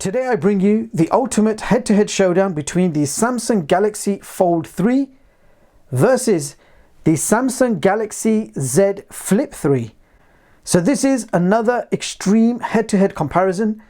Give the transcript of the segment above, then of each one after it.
Today I bring you the ultimate head-to-head showdown between the Samsung Galaxy Fold 3 versus the Samsung Galaxy Z Flip 3. So this is another extreme head-to-head comparison,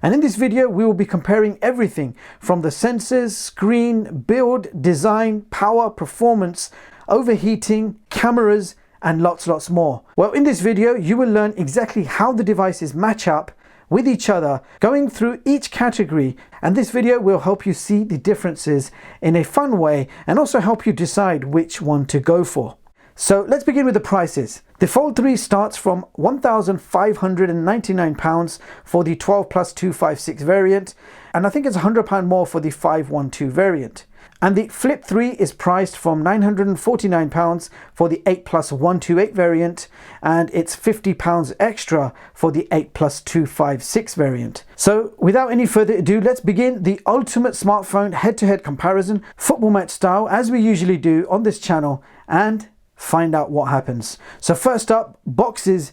and in this video we will be comparing everything from the sensors, screen, build, design, power, performance, overheating, cameras, and lots more. Well, in this video you will learn exactly how the devices match up with each other, going through each category, and this video will help you see the differences in a fun way and also help you decide which one to go for. So let's begin with the prices. The Fold 3 starts from £1,599 for the 12 plus 256 variant, and I think it's £100 more for the 512 variant. And the Flip 3 is priced from £949 for the 8 plus 128 variant, and it's £50 extra for the 8 plus 256 variant. So without any further ado, let's begin the ultimate smartphone head-to-head comparison, football match style, as we usually do on this channel, and find out what happens. So first up, boxes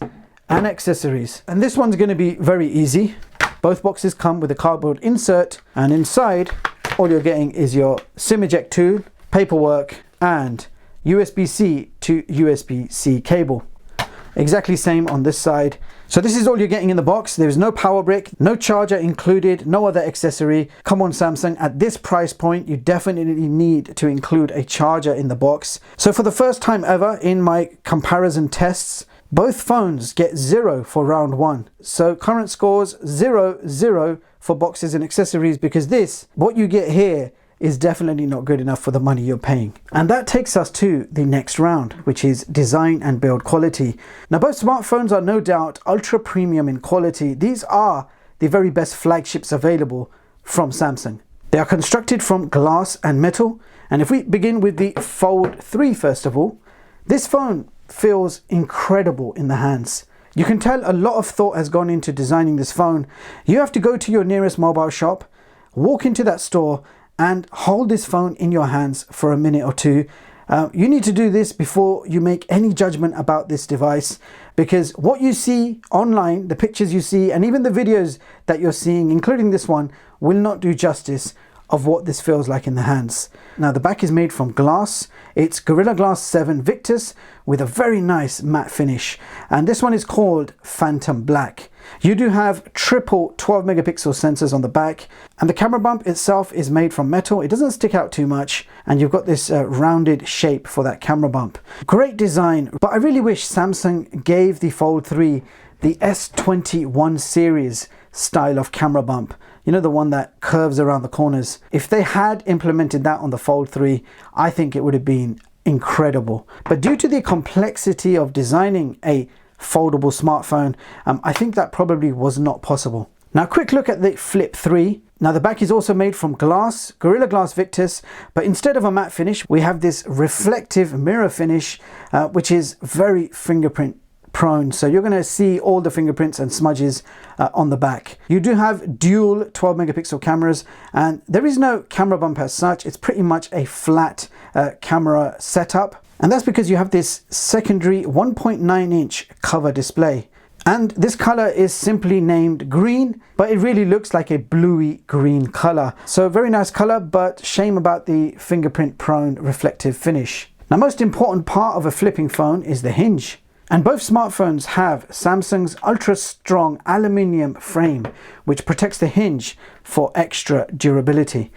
and accessories. And this one's going to be very easy. Both boxes come with a cardboard insert, and inside all you're getting is your SIM eject tool, paperwork, and USB-C to USB-C cable. Exactly same on this side. So this is all you're getting in the box. There's no power brick, no charger included, no other accessory. Come on Samsung, at this price point you definitely need to include a charger in the box. So for the first time ever in my comparison tests, both phones get 0 for round 1. So current scores 0 for boxes and accessories, because what you get here is definitely not good enough for the money you're paying. And that takes us to the next round, which is design and build quality. Now both smartphones are no doubt ultra premium in quality. These are the very best flagships available from Samsung. They are constructed from glass and metal. And if we begin with the Fold 3 first of all, this phone feels incredible in the hands. You can tell a lot of thought has gone into designing this phone. You have to go to your nearest mobile shop, walk into that store, and hold this phone in your hands for a minute or two. You need to do this before you make any judgment about this device, because what you see online, the pictures you see, and even the videos that you're seeing, including this one, will not do justice of what this feels like in the hands. Now the back is made from glass. It's Gorilla Glass 7 Victus with a very nice matte finish, and this one is called Phantom Black. You do have triple 12 megapixel sensors on the back, and the camera bump itself is made from metal. It doesn't stick out too much, and you've got this rounded shape for that camera bump. Great design, but I really wish Samsung gave the Fold 3 the S21 series style of camera bump. You know, the one that curves around the corners. If they had implemented that on the Fold 3, I think it would have been incredible. But due to the complexity of designing a foldable smartphone, I think that probably was not possible. Now, quick look at the Flip 3. Now, the back is also made from glass, Gorilla Glass Victus, but instead of a matte finish, we have this reflective mirror finish, which is very fingerprint prone. So you're going to see all the fingerprints and smudges on the back. You do have dual 12 megapixel cameras, and there is no camera bump as such. It's pretty much a flat camera setup, and that's because you have this secondary 1.9-inch cover display. And this color is simply named green, but it really looks like a bluey green color. So very nice color, but shame about the fingerprint prone reflective finish. Now, most important part of a flipping phone is the hinge. And both smartphones have Samsung's ultra strong aluminium frame, which protects the hinge for extra durability.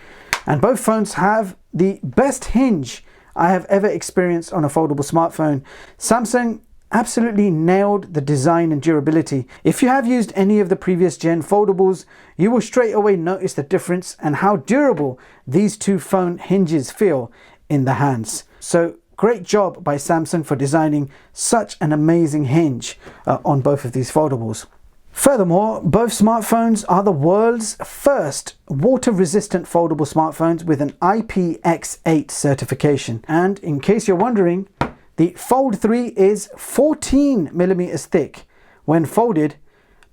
And both phones have the best hinge I have ever experienced on a foldable smartphone. Samsung absolutely nailed the design and durability. If you have used any of the previous gen foldables, you will straight away notice the difference and how durable these two phone hinges feel in the hands. So great job by Samsung for designing such an amazing hinge on both of these foldables. Furthermore, both smartphones are the world's first water-resistant foldable smartphones with an IPX8 certification. And in case you're wondering, the Fold 3 is 14 millimeters thick when folded,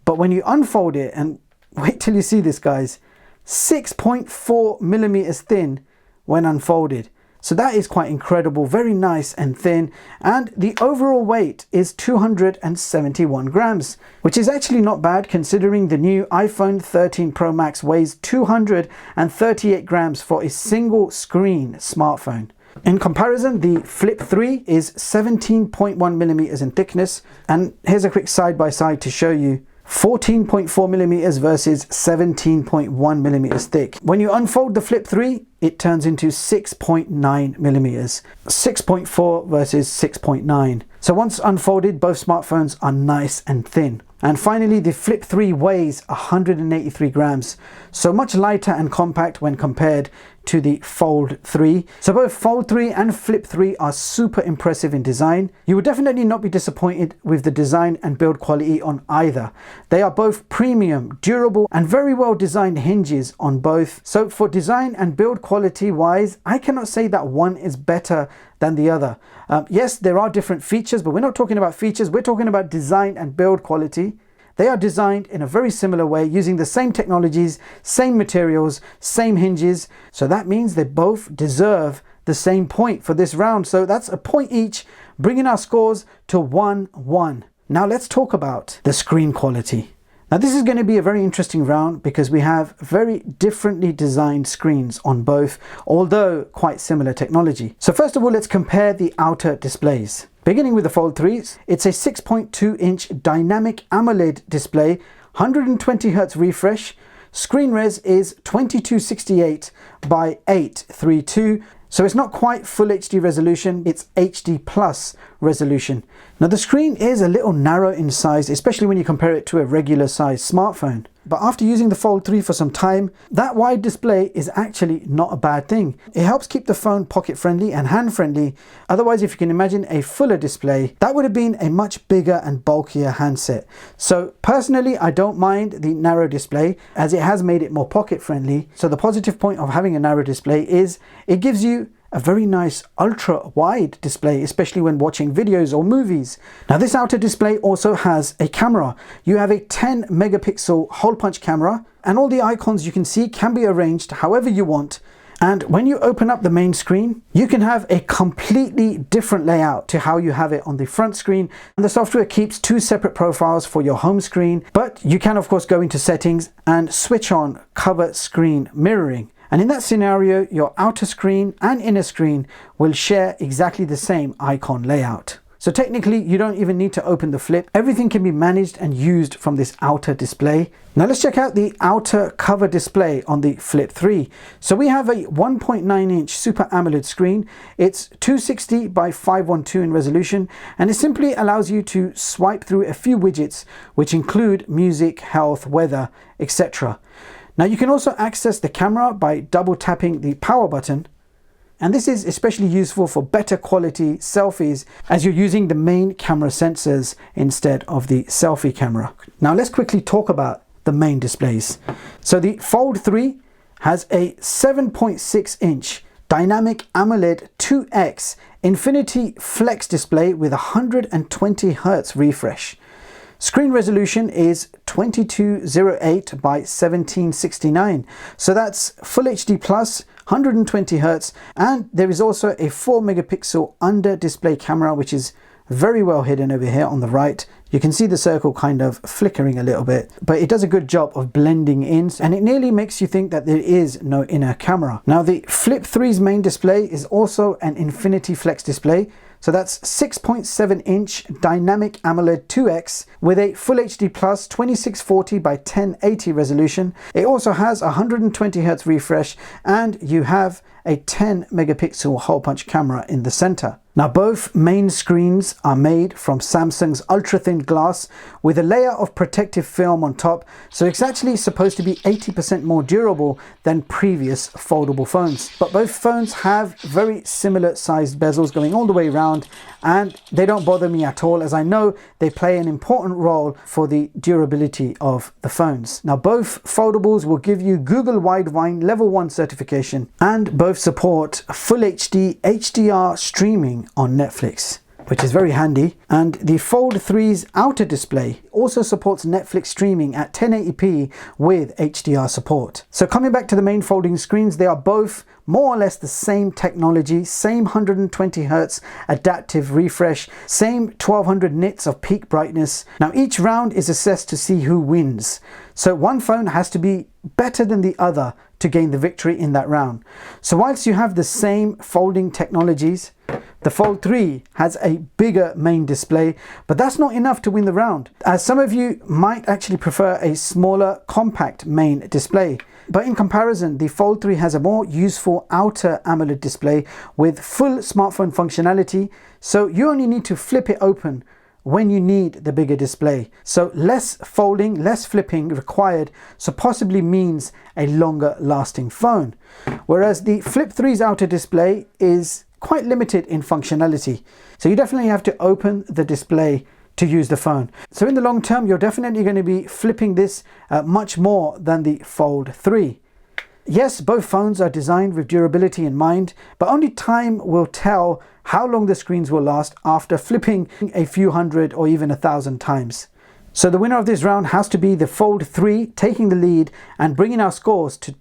but when you unfold it, and wait till you see this guys, 6.4 millimeters thin when unfolded. So that is quite incredible, very nice and thin. And the overall weight is 271 grams, which is actually not bad considering the new iPhone 13 Pro Max weighs 238 grams for a single screen smartphone. In comparison, the Flip 3 is 17.1 millimeters in thickness, and here's a quick side by side to show you. 14.4 millimeters versus 17.1 millimeters thick. When you unfold the Flip 3, it turns into 6.9 millimeters. 6.4 versus 6.9. So once unfolded, both smartphones are nice and thin. And finally, the Flip 3 weighs 183 grams, so much lighter and compact when compared to the Fold 3. So both Fold 3 and Flip 3 are super impressive in design. You will definitely not be disappointed with the design and build quality on either. They are both premium, durable, and very well designed hinges on both. So for design and build quality wise, I cannot say that one is better than the other. Yes, there are different features, but we're not talking about features, we're talking about design and build quality. They are designed in a very similar way, using the same technologies, same materials, same hinges. So that means they both deserve the same point for this round. So that's a point each, bringing our scores to 1-1. Now let's talk about the screen quality. Now this is going to be a very interesting round because we have very differently designed screens on both, although quite similar technology. So first of all, let's compare the outer displays. Beginning with the Fold 3s, it's a 6.2-inch dynamic AMOLED display, 120 Hz refresh. Screen res is 2268 by 832. So it's not quite full HD resolution, it's HD plus resolution. Now the screen is a little narrow in size, especially when you compare it to a regular size smartphone. But after using the Fold 3 for some time, that wide display is actually not a bad thing. It helps keep the phone pocket friendly and hand friendly. Otherwise, if you can imagine a fuller display, that would have been a much bigger and bulkier handset. So personally, I don't mind the narrow display as it has made it more pocket friendly. So the positive point of having a narrow display is it gives you a very nice ultra wide display, especially when watching videos or movies. Now this outer display also has a camera. You have a 10 megapixel hole punch camera, and all the icons you can see can be arranged however you want. And when you open up the main screen, you can have a completely different layout to how you have it on the front screen. And the software keeps two separate profiles for your home screen, but you can of course go into settings and switch on cover screen mirroring. And in that scenario, your outer screen and inner screen will share exactly the same icon layout. So technically, you don't even need to open the Flip. Everything can be managed and used from this outer display. Now let's check out the outer cover display on the Flip 3. So we have a 1.9-inch Super AMOLED screen. It's 260 by 512 in resolution, and it simply allows you to swipe through a few widgets, which include music, health, weather, etc. Now you can also access the camera by double tapping the power button, and this is especially useful for better quality selfies as you're using the main camera sensors instead of the selfie camera. Now let's quickly talk about the main displays. So the Fold 3 has a 7.6-inch dynamic AMOLED 2X Infinity Flex display with 120 Hz refresh. Screen resolution is 2208 by 1769. So that's Full HD plus, 120 Hz, and there is also a 4 megapixel under display camera, which is very well hidden over here on the right. You can see the circle kind of flickering a little bit, but it does a good job of blending in, and it nearly makes you think that there is no inner camera. Now the Flip 3's main display is also an Infinity Flex display. So that's 6.7-inch dynamic AMOLED 2X with a Full HD plus 2640 by 1080 resolution. It also has 120 Hz refresh, and you have a 10 megapixel hole punch camera in the center. Now both main screens are made from Samsung's ultra thin glass with a layer of protective film on top, so it's actually supposed to be 80% more durable than previous foldable phones. But both phones have very similar sized bezels going all the way around, and they don't bother me at all, as I know they play an important role for the durability of the phones. Now both foldables will give you Google Widevine Level 1 certification, and both support Full HD HDR streaming on Netflix. which is very handy. And the Fold 3's outer display also supports Netflix streaming at 1080p with HDR support. So coming back to the main folding screens, they are both more or less the same technology, same 120 Hz adaptive refresh, same 1200 nits of peak brightness. Now each round is assessed to see who wins. So one phone has to be better than the other to gain the victory in that round. So whilst you have the same folding technologies, the Fold 3 has a bigger main display, but that's not enough to win the round, as some of you might actually prefer a smaller, compact main display. But in comparison, the Fold 3 has a more useful outer AMOLED display with full smartphone functionality, so you only need to flip it open when you need the bigger display. So less folding, less flipping required, so possibly means a longer lasting phone. Whereas the Flip 3's outer display is quite limited in functionality. So you definitely have to open the display to use the phone. So in the long term, you're definitely going to be flipping this much more than the Fold 3. Yes, both phones are designed with durability in mind, but only time will tell how long the screens will last after flipping a few hundred or even 1,000 times. So the winner of this round has to be the Fold 3, taking the lead and bringing our scores to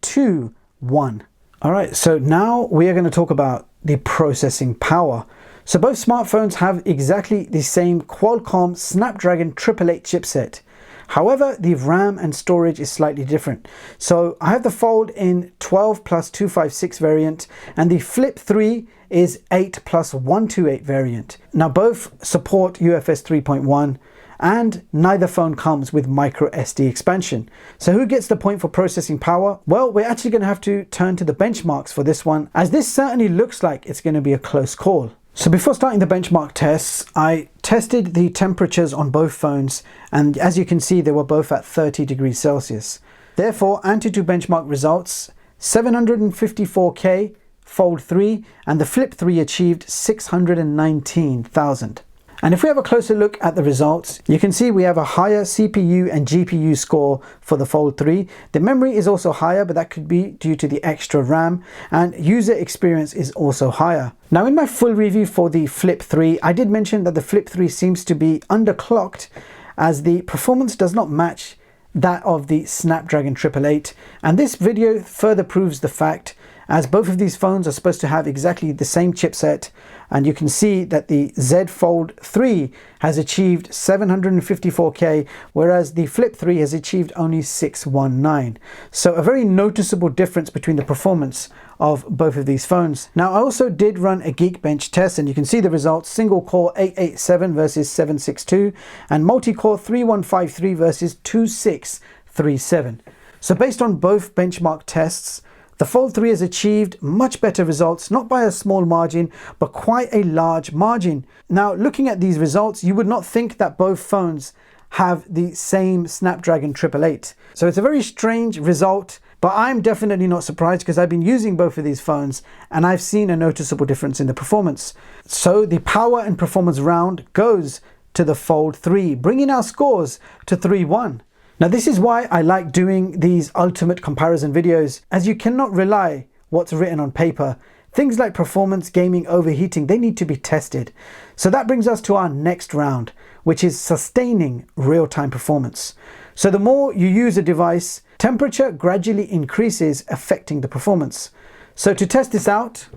2-1. All right, so now we are going to talk about the processing power. So both smartphones have exactly the same Qualcomm Snapdragon 888 chipset. However, the RAM and storage is slightly different. So I have the Fold in 12 plus 256 variant, and the Flip 3 is 8 plus 128 variant. Now both support UFS 3.1, and neither phone comes with micro SD expansion. So who gets the point for processing power? Well, we're actually going to have to turn to the benchmarks for this one, as this certainly looks like it's going to be a close call. So before starting the benchmark tests, I tested the temperatures on both phones, and as you can see, they were both at 30 degrees Celsius. Therefore, AnTuTu benchmark results, 754K Fold 3, and the Flip 3 achieved 619,000. And if we have a closer look at the results, you can see we have a higher CPU and GPU score for the Fold 3. The memory is also higher, but that could be due to the extra RAM, and user experience is also higher. Now in my full review for the Flip 3, I did mention that the Flip 3 seems to be underclocked, as the performance does not match that of the Snapdragon 888, and this video further proves the fact, as both of these phones are supposed to have exactly the same chipset, and you can see that the Z Fold 3 has achieved 754K, whereas the Flip 3 has achieved only 619. So a very noticeable difference between the performance of both of these phones. Now I also did run a Geekbench test, and you can see the results: single core 887 versus 762, and multi-core 3153 versus 2637. So based on both benchmark tests, the Fold 3 has achieved much better results, not by a small margin, but quite a large margin. Now, looking at these results, you would not think that both phones have the same Snapdragon 888. So it's a very strange result, but I'm definitely not surprised, because I've been using both of these phones and I've seen a noticeable difference in the performance. So the power and performance round goes to the Fold 3, bringing our scores to 3-1. Now this is why I like doing these ultimate comparison videos, as you cannot rely what's written on paper. Things like performance, gaming, overheating, they need to be tested. So that brings us to our next round, which is sustaining real-time performance. So the more you use a device, temperature gradually increases, affecting the performance. So to test this out,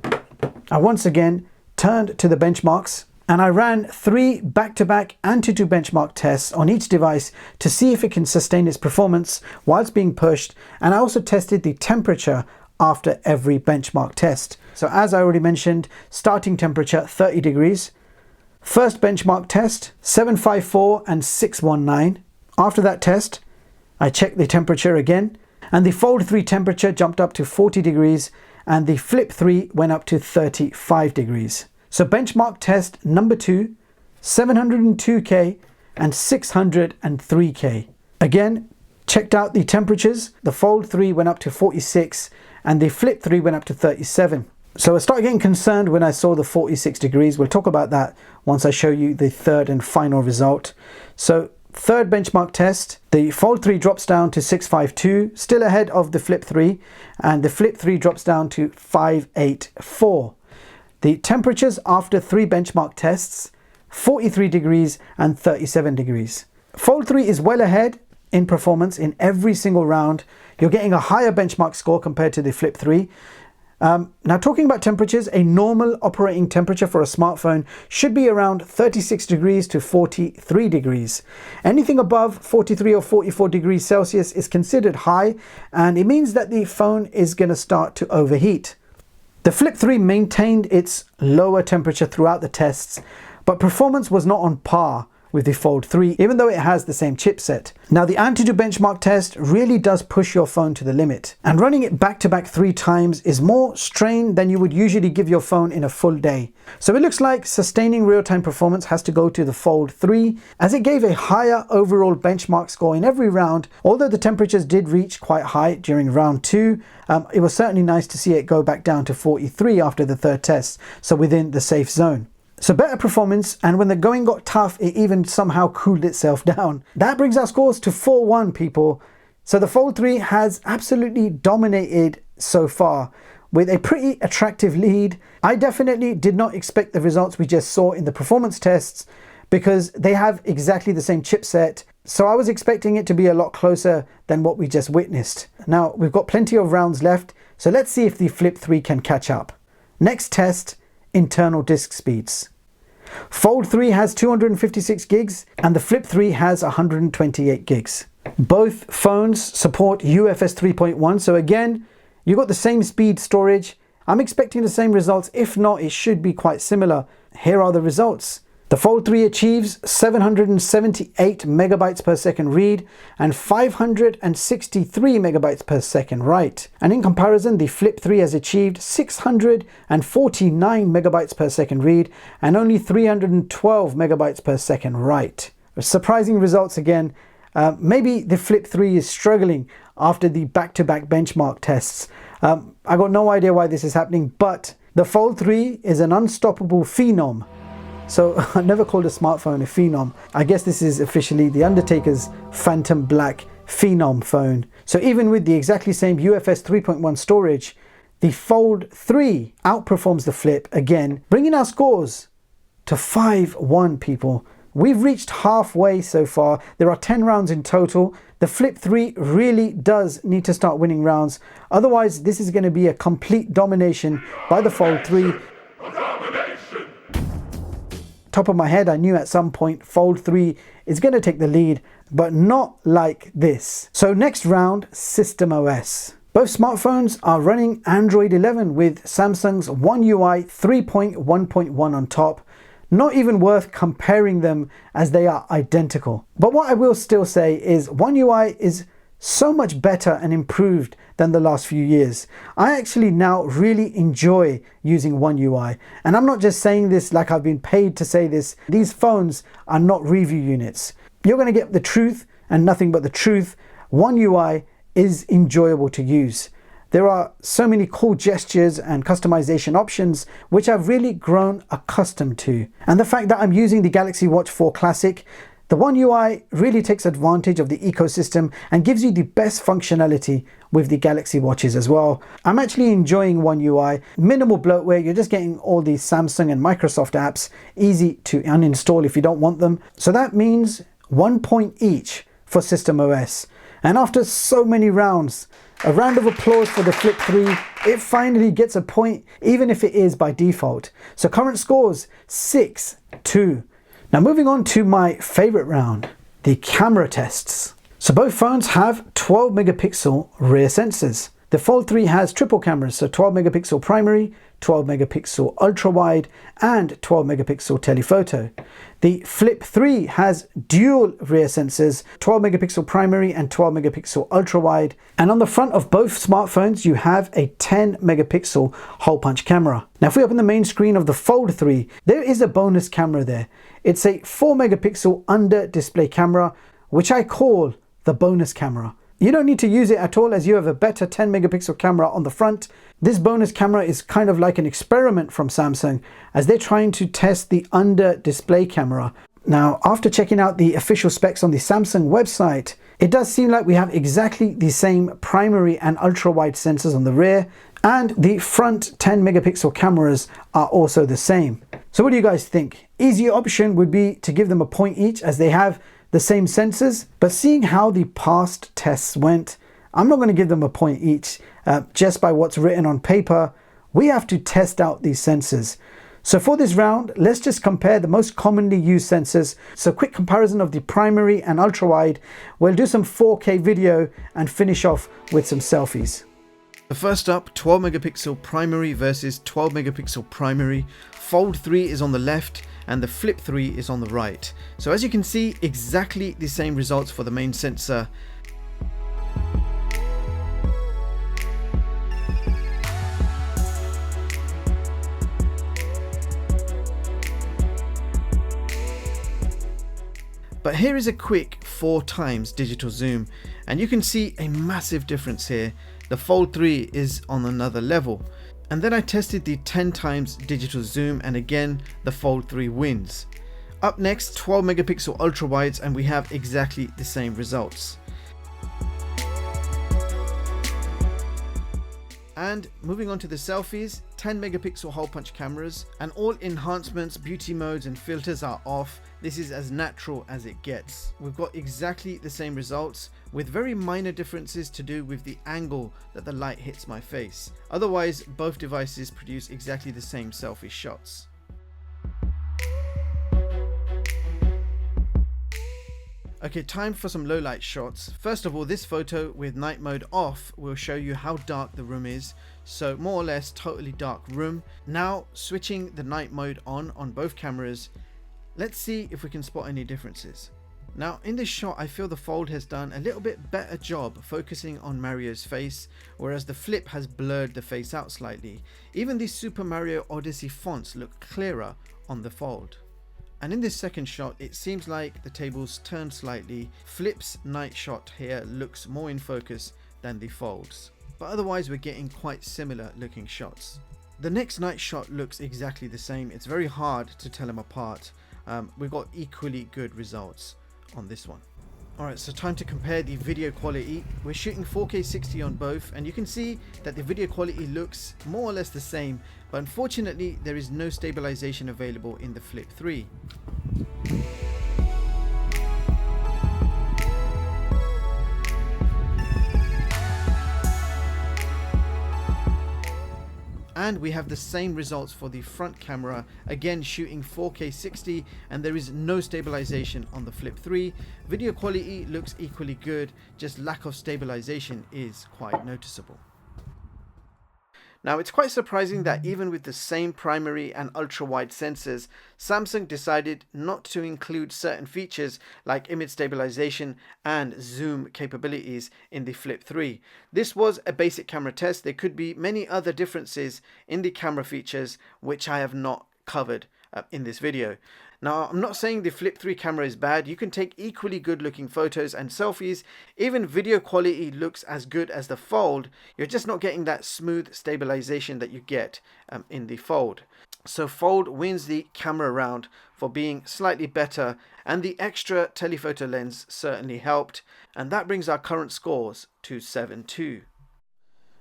I once again turned to the benchmarks, and I ran 3 back-to-back AnTuTu benchmark tests on each device to see if it can sustain its performance whilst being pushed, and I also tested the temperature after every benchmark test. So as I already mentioned, starting temperature 30 degrees. First benchmark test, 754 and 619. After that test, I checked the temperature again, and the Fold 3 temperature jumped up to 40 degrees, and the Flip 3 went up to 35 degrees. So benchmark test number 2, 702K and 603K. Again, checked out the temperatures. The Fold 3 went up to 46 and the Flip 3 went up to 37. So I started getting concerned when I saw the 46 degrees. We'll talk about that once I show you the third and final result. So third benchmark test, the Fold 3 drops down to 652, still ahead of the Flip 3, and the Flip 3 drops down to 584. The temperatures after 3 benchmark tests, 43 degrees and 37 degrees. Fold 3 is well ahead in performance in every single round. You're getting a higher benchmark score compared to the Flip 3. Now talking about temperatures, a normal operating temperature for a smartphone should be around 36 degrees to 43 degrees. Anything above 43 or 44 degrees Celsius is considered high, and it means that the phone is going to start to overheat. The Flip 3 maintained its lower temperature throughout the tests, but performance was not on par with the Fold 3, even though it has the same chipset. Now the Antutu benchmark test really does push your phone to the limit, and running it back-to-back 3 times is more strain than you would usually give your phone in a full day. So it looks like sustaining real-time performance has to go to the Fold 3, as it gave a higher overall benchmark score in every round. Although the temperatures did reach quite high during round 2, it was certainly nice to see it go back down to 43 after the 3rd test, so within the safe zone. So better performance, and when the going got tough, it even somehow cooled itself down. That brings our scores to 4-1, people. So the Fold 3 has absolutely dominated so far with a pretty attractive lead. I definitely did not expect the results we just saw in the performance tests, because they have exactly the same chipset. So I was expecting it to be a lot closer than what we just witnessed. Now we've got plenty of rounds left, so let's see if the Flip 3 can catch up. Next test, internal disk speeds. Fold 3 has 256 gigs and the Flip 3 has 128 gigs. Both phones support UFS 3.1, so again, you got the same speed storage. I'm expecting the same results. If not, it should be quite similar. Here are the results. The Fold 3 achieves 778 megabytes per second read and 563 megabytes per second write. And in comparison, the Flip 3 has achieved 649 megabytes per second read and only 312 megabytes per second write. Surprising results again. Maybe the Flip 3 is struggling after the back-to-back benchmark tests. I got no idea why this is happening, but the Fold 3 is an unstoppable phenom. So I never called a smartphone a Phenom. I guess this is officially the Undertaker's Phantom Black Phenom phone. So even with the exactly same UFS 3.1 storage, the Fold 3 outperforms the Flip again, bringing our scores to 5-1, people. We've reached halfway so far. There are 10 rounds in total. The Flip 3 really does need to start winning rounds. Otherwise, this is going to be a complete domination by the Fold 3. Top of my head, I knew at some point Fold 3 is going to take the lead, but not like this. So next round, System OS. Both smartphones are running Android 11 with Samsung's One UI 3.1.1 on top. Not even worth comparing them as they are identical. But what I will still say is One UI is so much better and improved than the last few years. I actually now really enjoy using One UI, and I'm not just saying this like I've been paid to say this. These phones are not review units. You're going to get the truth and nothing but the truth. One UI is enjoyable to use. There are so many cool gestures and customization options which I've really grown accustomed to. And the fact that I'm using the Galaxy Watch 4 Classic, the One UI really takes advantage of the ecosystem and gives you the best functionality with the Galaxy Watches as well. I'm actually enjoying One UI. Minimal bloatware, you're just getting all these Samsung and Microsoft apps, easy to uninstall if you don't want them. So that means 1 point each for System OS. And after so many rounds, a round of applause for the Flip 3. It finally gets a point, even if it is by default. So current scores, 6-2. Now moving on to my favorite round, the camera tests. So both phones have 12 megapixel rear sensors. The Fold 3 has triple cameras, so 12 megapixel primary, 12 megapixel ultra wide and 12 megapixel telephoto. The Flip 3 has dual rear sensors, 12 megapixel primary and 12 megapixel ultra wide. And on the front of both smartphones, you have a 10 megapixel hole punch camera. Now, if we open the main screen of the Fold 3, there is a bonus camera there. It's a 4 megapixel under display camera, which I call the bonus camera. You don't need to use it at all as you have a better 10 megapixel camera on the front. This bonus camera is kind of like an experiment from Samsung as they're trying to test the under display camera. Now, after checking out the official specs on the Samsung website, it does seem like we have exactly the same primary and ultra wide sensors on the rear, and the front 10 megapixel cameras are also the same. So what do you guys think? Easier option would be to give them a point each as they have the same sensors, but seeing how the past tests went, I'm not going to give them a point each just by what's written on paper. We have to test out these sensors. So for this round, let's just compare the most commonly used sensors. So quick comparison of the primary and ultra wide. We'll do some 4K video and finish off with some selfies. The first up, 12 megapixel primary versus 12 megapixel primary. Fold 3 is on the left and the Flip 3 is on the right. So as you can see, exactly the same results for the main sensor. But here is a quick 4x digital zoom, and you can see a massive difference here. The Fold 3 is on another level. And then I tested the 10x digital zoom, and again the Fold 3 wins. Up next, 12 megapixel ultra wides, and we have exactly the same results. And moving on to the selfies, 10 megapixel hole punch cameras, and all enhancements, beauty modes and filters are off. This is as natural as it gets. We've got exactly the same results with very minor differences to do with the angle that the light hits my face. Otherwise, both devices produce exactly the same selfie shots. Okay, time for some low light shots. First of all, this photo with night mode off will show you how dark the room is. So more or less totally dark room. Now switching the night mode on both cameras, let's see if we can spot any differences. Now in this shot, I feel the Fold has done a little bit better job focusing on Mario's face, whereas the Flip has blurred the face out slightly. Even the Super Mario Odyssey fonts look clearer on the Fold. And in this second shot, it seems like the tables turned slightly. Flip's night shot here looks more in focus than the Fold's. But otherwise we're getting quite similar looking shots. The next night shot looks exactly the same. It's very hard to tell them apart. We've got equally good results on this one. Alright, so time to compare the video quality. We're shooting 4K 60 on both, and you can see that the video quality looks more or less the same, but unfortunately there is no stabilization available in the Flip 3. And we have the same results for the front camera, again shooting 4K 60, and there is no stabilization on the Flip 3. Video quality looks equally good, just lack of stabilization is quite noticeable. Now it's quite surprising that even with the same primary and ultra wide sensors, Samsung decided not to include certain features like image stabilization and zoom capabilities in the Flip 3. This was a basic camera test. There could be many other differences in the camera features which I have not covered in this video. Now, I'm not saying the Flip 3 camera is bad. You can take equally good looking photos and selfies. Even video quality looks as good as the Fold. You're just not getting that smooth stabilization that you get in the Fold. So Fold wins the camera round for being slightly better, and the extra telephoto lens certainly helped. And that brings our current scores to 7-2.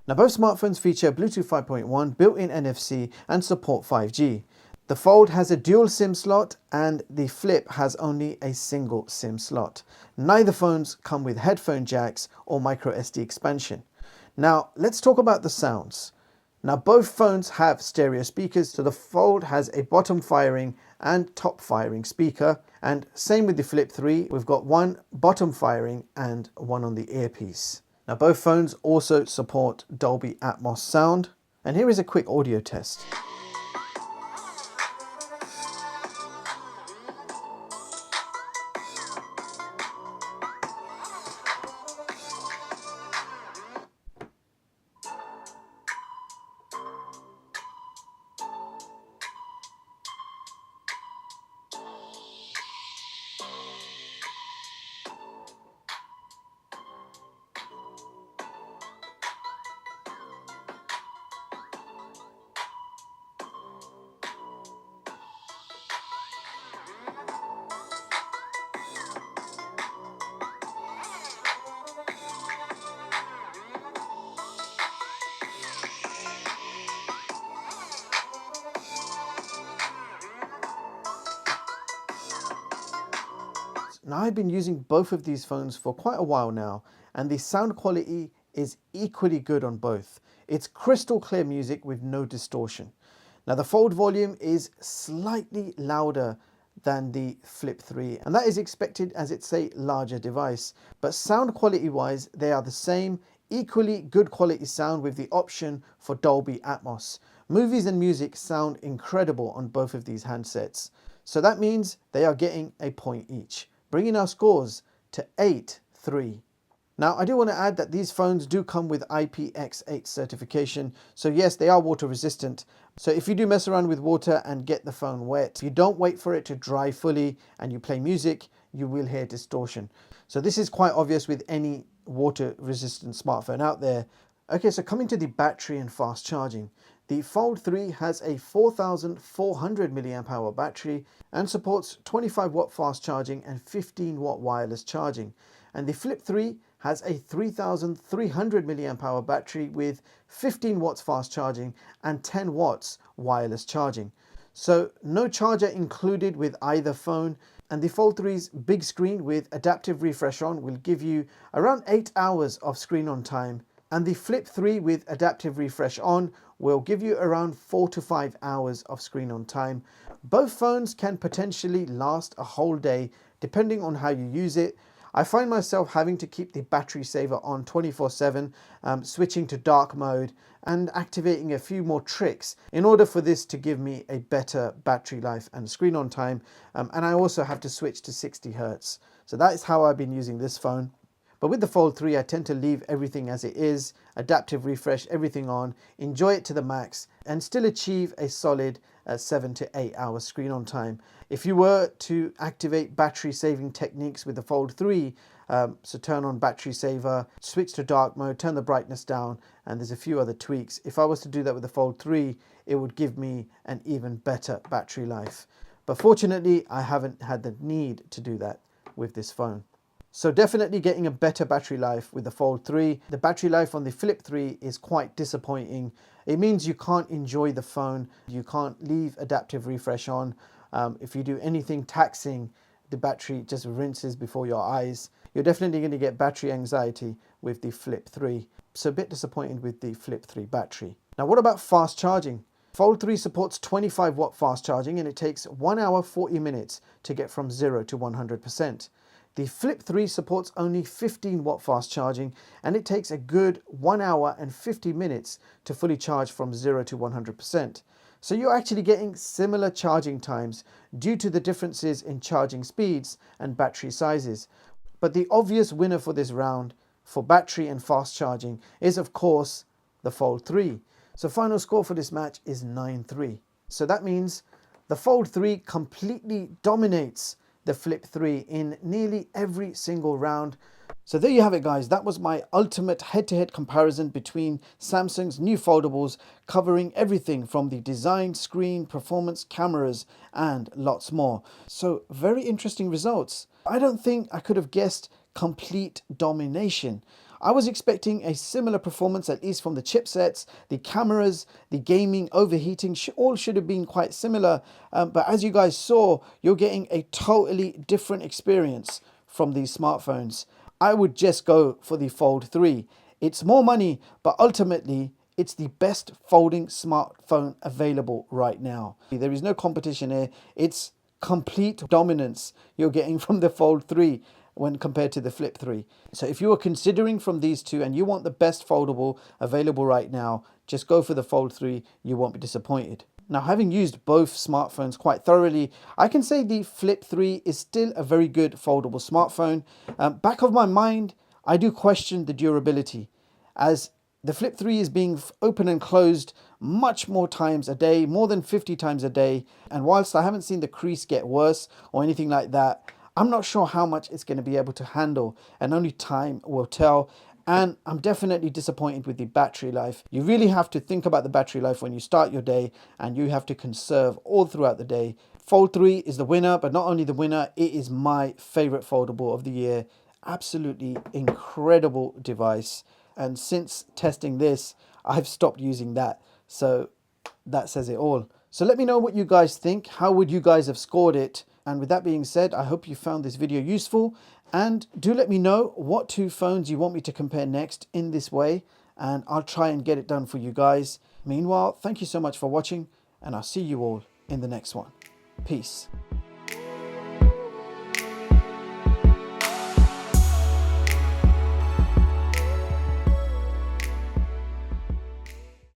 Now both smartphones feature Bluetooth 5.1, built-in NFC and support 5G. The Fold has a dual SIM slot and the Flip has only a single SIM slot. Neither phones come with headphone jacks or micro SD expansion. Now let's talk about the sounds. Now both phones have stereo speakers, so the Fold has a bottom firing and top firing speaker, and same with the Flip 3, we've got one bottom firing and one on the earpiece. Now both phones also support Dolby Atmos sound, and here is a quick audio test. Now I've been using both of these phones for quite a while now, and the sound quality is equally good on both. It's crystal clear music with no distortion. Now the Fold volume is slightly louder than the Flip 3, and that is expected as it's a larger device, but sound quality wise they are the same, equally good quality sound with the option for Dolby Atmos. Movies and music sound incredible on both of these handsets, so that means they are getting a point each, bringing our scores to 8-3. Now I do want to add that these phones do come with IPX8 certification, so yes, they are water resistant. So if you do mess around with water and get the phone wet, if you don't wait for it to dry fully and you play music, you will hear distortion. So this is quite obvious with any water resistant smartphone out there. Okay, so coming to the battery and fast charging. The Fold 3 has a 4400 mAh battery and supports 25 watt fast charging and 15 watt wireless charging. And the Flip 3 has a 3300 mAh battery with 15 watts fast charging and 10 watts wireless charging. So no charger included with either phone, and the Fold 3's big screen with adaptive refresh on will give you around 8 hours of screen on time, and the Flip 3 with adaptive refresh on will give you around 4 to 5 hours of screen on time. Both phones can potentially last a whole day depending on how you use it. I find myself having to keep the battery saver on 24/7, switching to dark mode and activating a few more tricks in order for this to give me a better battery life and screen on time. And I also have to switch to 60 Hz. So that is how I've been using this phone. But with the Fold 3, I tend to leave everything as it is, adaptive refresh, everything on, enjoy it to the max, and still achieve a solid 7 to 8 hours screen on time. If you were to activate battery saving techniques with the Fold 3, so turn on battery saver, switch to dark mode, turn the brightness down, and there's a few other tweaks. If I was to do that with the Fold 3, it would give me an even better battery life. But fortunately, I haven't had the need to do that with this phone. So definitely getting a better battery life with the Fold 3. The battery life on the Flip 3 is quite disappointing. It means you can't enjoy the phone. You can't leave adaptive refresh on. If you do anything taxing, the battery just rinses before your eyes. You're definitely going to get battery anxiety with the Flip 3. So a bit disappointed with the Flip 3 battery. Now what about fast charging? Fold 3 supports 25 watt fast charging and it takes 1 hour 40 minutes to get from 0 to 100%. The Flip 3 supports only 15 watt fast charging and it takes a good 1 hour and 50 minutes to fully charge from 0 to 100%. So you're actually getting similar charging times due to the differences in charging speeds and battery sizes. But the obvious winner for this round for battery and fast charging is of course the Fold 3. So final score for this match is 9-3. So that means the Fold 3 completely dominates the Flip 3 in nearly every single round. So there you have it guys, that was my ultimate head-to-head comparison between Samsung's new foldables, covering everything from the design, screen, performance, cameras and lots more. So very interesting results. I don't think I could have guessed complete domination. I was expecting a similar performance, at least from the chipsets, the cameras, the gaming, overheating, all should have been quite similar. But as you guys saw, you're getting a totally different experience from these smartphones. I would just go for the Fold 3. It's more money, but ultimately, it's the best folding smartphone available right now. There is no competition here. It's complete dominance you're getting from the Fold 3. When compared to the Flip 3. So if you are considering from these two and you want the best foldable available right now, just go for the Fold 3, you won't be disappointed. Now having used both smartphones quite thoroughly, I can say the Flip 3 is still a very good foldable smartphone. Back of my mind, I do question the durability, as the Flip 3 is being open and closed much more times a day, more than 50 times a day. And whilst I haven't seen the crease get worse or anything like that, I'm not sure how much it's going to be able to handle, and only time will tell. And I'm definitely disappointed with the battery life. You really have to think about the battery life when you start your day, and you have to conserve all throughout the day. Fold 3 is the winner, but not only the winner, it is my favorite foldable of the year. Absolutely incredible device. And since testing this, I've stopped using that. So that says it all. So let me know what you guys think. How would you guys have scored it? And with that being said, I hope you found this video useful, and do let me know what 2 phones you want me to compare next in this way, and I'll try and get it done for you guys. Meanwhile, thank you so much for watching, and I'll see you all in the next one. Peace.